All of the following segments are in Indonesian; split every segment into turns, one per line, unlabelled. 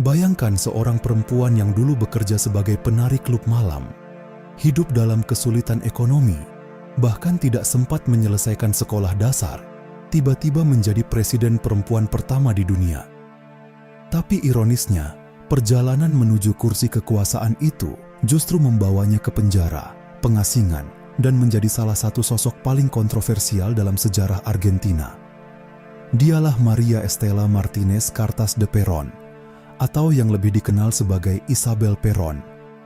Bayangkan seorang perempuan yang dulu bekerja sebagai penari klub malam, hidup dalam kesulitan ekonomi, bahkan tidak sempat menyelesaikan sekolah dasar, tiba-tiba menjadi presiden perempuan pertama di dunia. Tapi ironisnya, perjalanan menuju kursi kekuasaan itu justru membawanya ke penjara, pengasingan, dan menjadi salah satu sosok paling kontroversial dalam sejarah Argentina. Dialah María Estela Martínez Cartas de Perón, atau yang lebih dikenal sebagai Isabel Perón.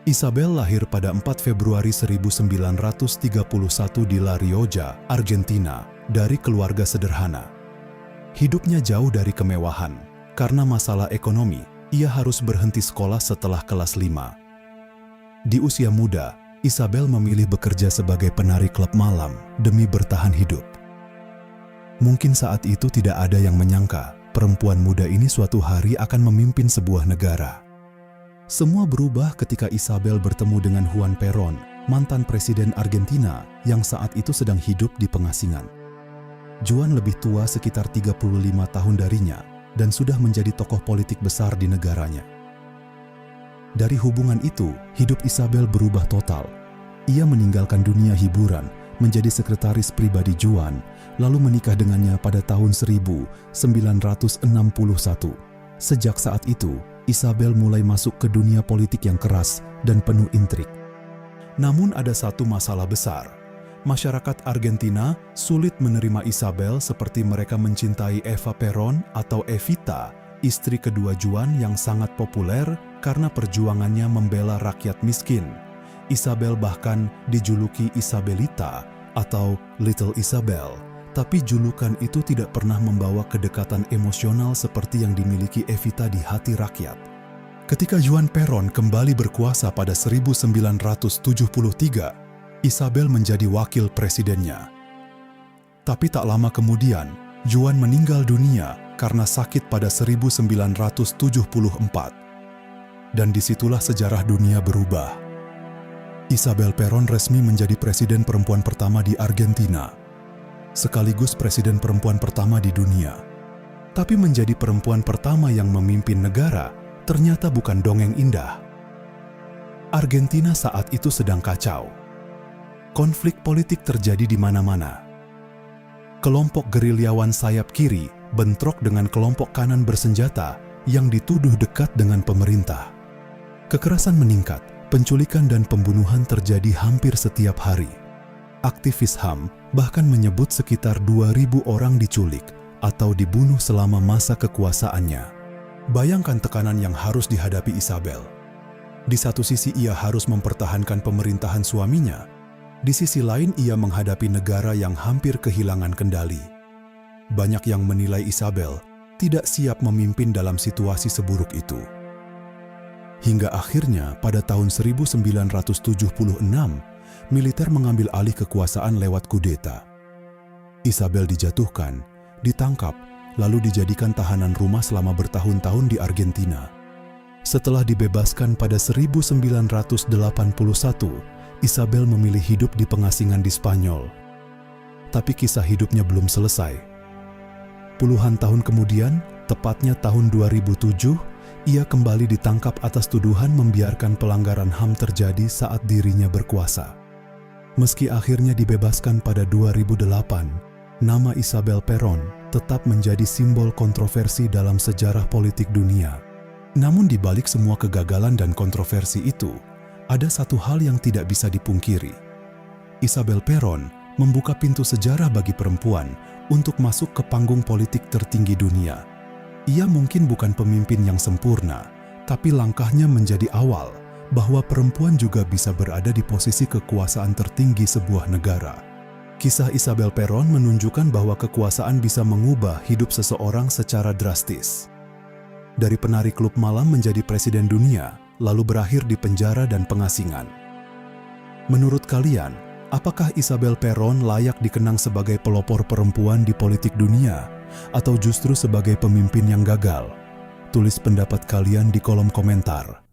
Isabel lahir pada 4 Februari 1931 di La Rioja, Argentina, dari keluarga sederhana. Hidupnya jauh dari kemewahan. Karena masalah ekonomi, ia harus berhenti sekolah setelah kelas 5. Di usia muda, Isabel memilih bekerja sebagai penari klub malam demi bertahan hidup. Mungkin saat itu tidak ada yang menyangka perempuan muda ini suatu hari akan memimpin sebuah negara. Semua berubah ketika Isabel bertemu dengan Juan Perón, mantan presiden Argentina yang saat itu sedang hidup di pengasingan. Juan lebih tua sekitar 35 tahun darinya dan sudah menjadi tokoh politik besar di negaranya. Dari hubungan itu, hidup Isabel berubah total. Ia meninggalkan dunia hiburan, menjadi sekretaris pribadi Juan, lalu menikah dengannya pada tahun 1961. Sejak saat itu, Isabel mulai masuk ke dunia politik yang keras dan penuh intrik. Namun ada satu masalah besar. Masyarakat Argentina sulit menerima Isabel seperti mereka mencintai Eva Perón atau Evita, istri kedua Juan yang sangat populer karena perjuangannya membela rakyat miskin. Isabel bahkan dijuluki Isabelita atau Little Isabel, tapi julukan itu tidak pernah membawa kedekatan emosional seperti yang dimiliki Evita di hati rakyat. Ketika Juan Perón kembali berkuasa pada 1973, Isabel menjadi wakil presidennya. Tapi tak lama kemudian, Juan meninggal dunia karena sakit pada 1974. Dan disitulah sejarah dunia berubah. Isabel Perón resmi menjadi presiden perempuan pertama di Argentina, sekaligus presiden perempuan pertama di dunia. Tapi menjadi perempuan pertama yang memimpin negara ternyata bukan dongeng indah. Argentina saat itu sedang kacau. Konflik politik terjadi di mana-mana. Kelompok gerilyawan sayap kiri bentrok dengan kelompok kanan bersenjata yang dituduh dekat dengan pemerintah. Kekerasan meningkat, penculikan dan pembunuhan terjadi hampir setiap hari. Aktivis HAM bahkan menyebut sekitar 2.000 orang diculik atau dibunuh selama masa kekuasaannya. Bayangkan tekanan yang harus dihadapi Isabel. Di satu sisi ia harus mempertahankan pemerintahan suaminya, di sisi lain ia menghadapi negara yang hampir kehilangan kendali. Banyak yang menilai Isabel tidak siap memimpin dalam situasi seburuk itu. Hingga akhirnya pada tahun 1976, militer mengambil alih kekuasaan lewat kudeta. Isabel dijatuhkan, ditangkap, lalu dijadikan tahanan rumah selama bertahun-tahun di Argentina. Setelah dibebaskan pada 1981, Isabel memilih hidup di pengasingan di Spanyol. Tapi kisah hidupnya belum selesai. Puluhan tahun kemudian, tepatnya tahun 2007, ia kembali ditangkap atas tuduhan membiarkan pelanggaran HAM terjadi saat dirinya berkuasa. Meski akhirnya dibebaskan pada 2008, nama Isabel Perón tetap menjadi simbol kontroversi dalam sejarah politik dunia. Namun di balik semua kegagalan dan kontroversi itu, ada satu hal yang tidak bisa dipungkiri. Isabel Perón membuka pintu sejarah bagi perempuan untuk masuk ke panggung politik tertinggi dunia. Ia mungkin bukan pemimpin yang sempurna, tapi langkahnya menjadi awal bahwa perempuan juga bisa berada di posisi kekuasaan tertinggi sebuah negara. Kisah Isabel Perón menunjukkan bahwa kekuasaan bisa mengubah hidup seseorang secara drastis. Dari penari klub malam menjadi presiden dunia, lalu berakhir di penjara dan pengasingan. Menurut kalian, apakah Isabel Perón layak dikenang sebagai pelopor perempuan di politik dunia, atau justru sebagai pemimpin yang gagal? Tulis pendapat kalian di kolom komentar.